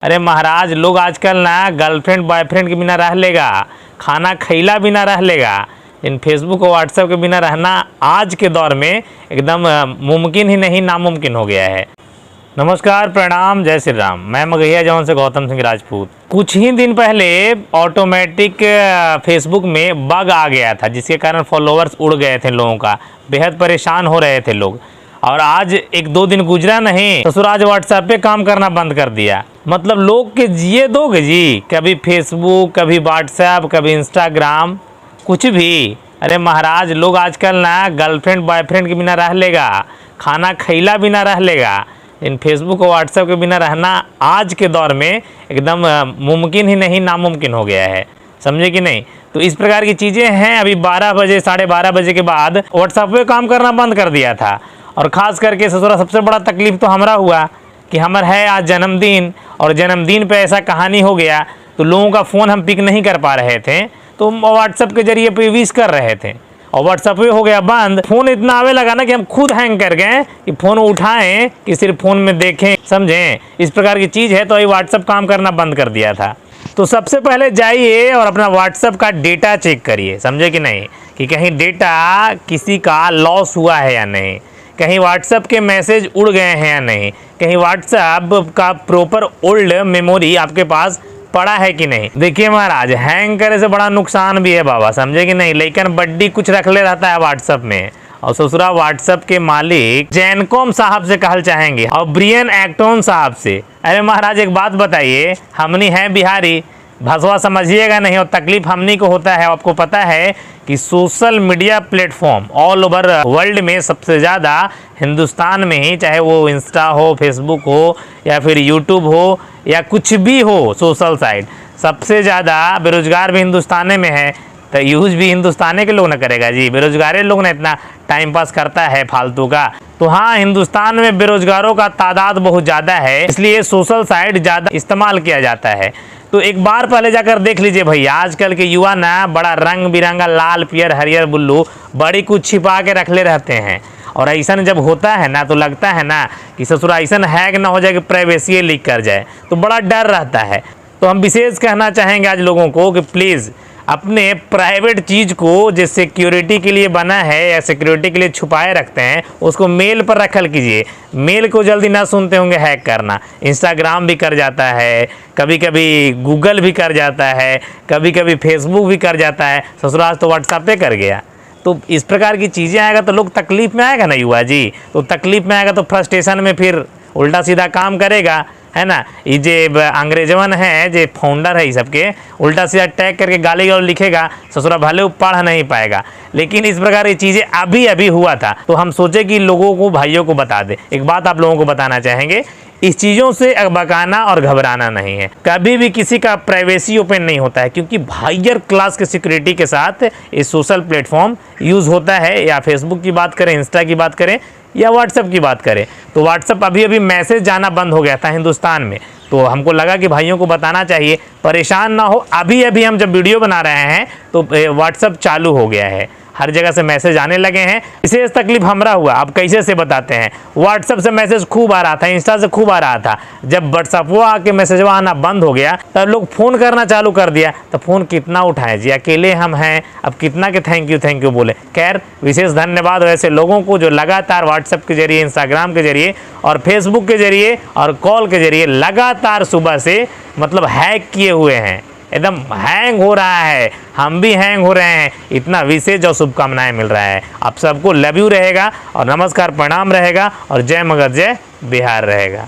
अरे महाराज, लोग आजकल ना गर्लफ्रेंड बॉयफ्रेंड के बिना रह लेगा, खाना खैला बिना रह लेगा, इन फेसबुक और व्हाट्सएप के बिना रहना आज के दौर में एकदम मुमकिन ही नहीं, नामुमकिन हो गया है। नमस्कार, प्रणाम, जय श्री राम। मैं मगहिया जौन से गौतम सिंह राजपूत। कुछ ही दिन पहले ऑटोमेटिक फेसबुक में बग आ गया था, जिसके कारण फॉलोअर्स उड़ गए थे लोगों का, बेहद परेशान हो रहे थे लोग। और आज एक दो दिन गुजरा नहीं, ससुराज व्हाट्सएप पे काम करना बंद कर दिया। मतलब लोग के जिए दोगे जी, कभी फेसबुक, कभी व्हाट्सएप, कभी इंस्टाग्राम, कुछ भी। अरे महाराज, लोग आजकल ना गर्लफ्रेंड बॉयफ्रेंड के बिना रह लेगा, खाना खैला बिना रह लेगा, इन फेसबुक और व्हाट्सएप के बिना रहना आज के दौर में एकदम मुमकिन ही नहीं, नामुमकिन हो गया है। समझे कि नहीं? तो इस प्रकार की चीज़ें हैं। अभी 12 बजे, 12:30 बजे के बाद व्हाट्सएप पे काम करना बंद कर दिया था। और ख़ास करके ससुरा सबसे बड़ा तकलीफ़ तो हमारा हुआ कि हमारा है आज जन्मदिन, और जन्मदिन पे ऐसा कहानी हो गया तो लोगों का फ़ोन हम पिक नहीं कर पा रहे थे, तो व्हाट्सएप के जरिए पे विश कर रहे थे, और व्हाट्सएप पे हो गया बंद। फ़ोन इतना आवे लगा ना कि हम खुद हैंग कर गए कि फ़ोन उठाएं कि सिर्फ फ़ोन में देखें, समझें, इस प्रकार की चीज़ है। तो ये व्हाट्सएप काम करना बंद कर दिया था। तो सबसे पहले जाइए और अपना व्हाट्सएप का डेटा चेक करिए, समझे कि नहीं, कि कहीं डेटा किसी का लॉस हुआ है या नहीं, कहीं व्हाट्सएप के मैसेज उड़ गए हैं या नहीं, कहीं व्हाट्सएप का प्रॉपर ओल्ड मेमोरी आपके पास पड़ा है कि नहीं। देखिए महाराज, हैंग करे से बड़ा नुकसान भी है बाबा, समझे कि नहीं। लेकिन बड्डी कुछ रख ले रहता है व्हाट्सएप में, और ससुरा व्हाट्सएप के मालिक जैनकॉम साहब से कहल चाहेंगे, और ब्रियन एक्टोन साहब से। अरे महाराज, एक बात बताइए, हमनी है बिहारी, भसवा समझिएगा नहीं, और तकलीफ हमनी को होता है। आपको पता है कि social media platform all over world में सबसे ज़्यादा हिंदुस्तान में ही, चाहे वो इंस्टा हो, फेसबुक हो, या फिर यूट्यूब हो, या कुछ भी हो सोशल साइट, सबसे ज़्यादा बेरोजगार भी हिंदुस्तान में है। तो यूज़ भी हिंदुस्तान के लोग ना करेगा जी, बेरोजगार लोग ना इतना टाइम पास करता है फालतू का। तो हाँ, हिंदुस्तान में बेरोजगारों का तादाद बहुत ज़्यादा है, इसलिए सोशल साइट ज़्यादा इस्तेमाल किया जाता है। तो एक बार पहले जाकर देख लीजिए भैया, आजकल के युवा ना बड़ा रंग बिरंगा लाल, पियर, हरियर, बुल्लू बड़ी कुछ छिपा के रख ले रहते हैं। और ऐसा जब होता है ना, तो लगता है ना कि ससुरा ऐसा हैक ना हो जाए कि प्राइवेसी लीक कर जाए, तो बड़ा डर रहता है। तो हम विशेष कहना चाहेंगे आज लोगों को कि प्लीज़ अपने प्राइवेट चीज़ को, जो सिक्योरिटी के लिए बना है या सिक्योरिटी के लिए छुपाए रखते हैं, उसको मेल पर रखल कीजिए। मेल को जल्दी ना सुनते होंगे हैक करना। इंस्टाग्राम भी कर जाता है, कभी कभी गूगल भी कर जाता है, कभी कभी फेसबुक भी कर जाता है, ससुराल तो व्हाट्सएप पे कर गया। तो इस प्रकार की चीज़ें आएगा तो लोग तकलीफ़ में आएगा ना युवा जी, तो तकलीफ़ में आएगा तो फ्रस्ट्रेशन में फिर उल्टा सीधा काम करेगा, है ना। ये जो अंग्रेजवन है, जो फाउंडर है, ये सबके उल्टा सीधा टैग करके गाली और लिखेगा, ससुरा भले पढ़ नहीं पाएगा। लेकिन इस प्रकार की चीज़ें अभी अभी हुआ था, तो हम सोचे कि लोगों को, भाइयों को बता दे। एक बात आप लोगों को बताना चाहेंगे, इस चीज़ों से बकाना और घबराना नहीं है। कभी भी किसी का प्राइवेसी ओपन नहीं होता है, क्योंकि हायर क्लास के सिक्योरिटी के साथ ये सोशल प्लेटफॉर्म यूज़ होता है। या फेसबुक की बात करें, इंस्टा की बात करें, या व्हाट्सएप की बात करें, तो व्हाट्सएप अभी अभी मैसेज जाना बंद हो गया था हिंदुस्तान में। तो हमको लगा कि भाइयों को बताना चाहिए, परेशान ना हो। अभी अभी हम जब वीडियो बना रहे हैं तो व्हाट्सएप चालू हो गया है, हर जगह से मैसेज आने लगे हैं। विशेष तकलीफ हमरा हुआ, अब कैसे से बताते हैं। व्हाट्सएप से मैसेज खूब आ रहा था, इंस्टा से खूब आ रहा था। जब व्हाट्सएप वो आके मैसेज आना बंद हो गया, तब लोग फ़ोन करना चालू कर दिया। तो फ़ोन कितना उठाएं जी, अकेले हम हैं, अब कितना के थैंक यू बोले। खैर, विशेष धन्यवाद वैसे लोगों को जो लगातार व्हाट्सएप के जरिए, इंस्टाग्राम के जरिए और फेसबुक के जरिए और कॉल के जरिए लगातार सुबह से मतलब हैक किए हुए हैं। एकदम हैंग हो रहा है, हम भी हैंग हो रहे हैं। इतना विशेष और शुभकामनाएं मिल रहा है। आप सबको लव यू रहेगा, और नमस्कार प्रणाम रहेगा, और जय मगध जय बिहार रहेगा।